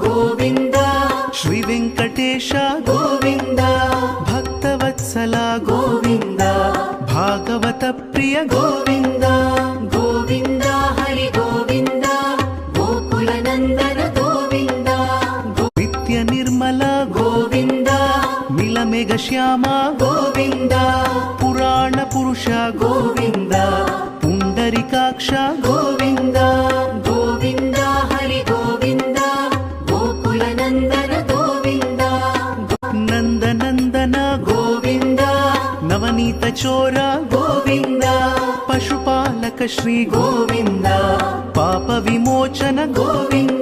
गोविन्द श्री वेंकटेश गोविन्द भक्तवत्सल गोविन्द भागवत प्रिय गोविन्द गोविन्द हरि गोविन्द गोकुलनन्दन गोविन्द नित्य निर्मल गोविन्द नीलमेघ श्याम गोविन्द पुराण पुरुष गोविन्द पुंडरीकाक्ष गोविन्द गोविन्द हरि गोविन्द गोकुलनन्दन गोविन्द नंदनंदन गोविन्द नवनीत चोर गोविन्द पशुपालक श्री गोविन्द पाप विमोचन गोविन्द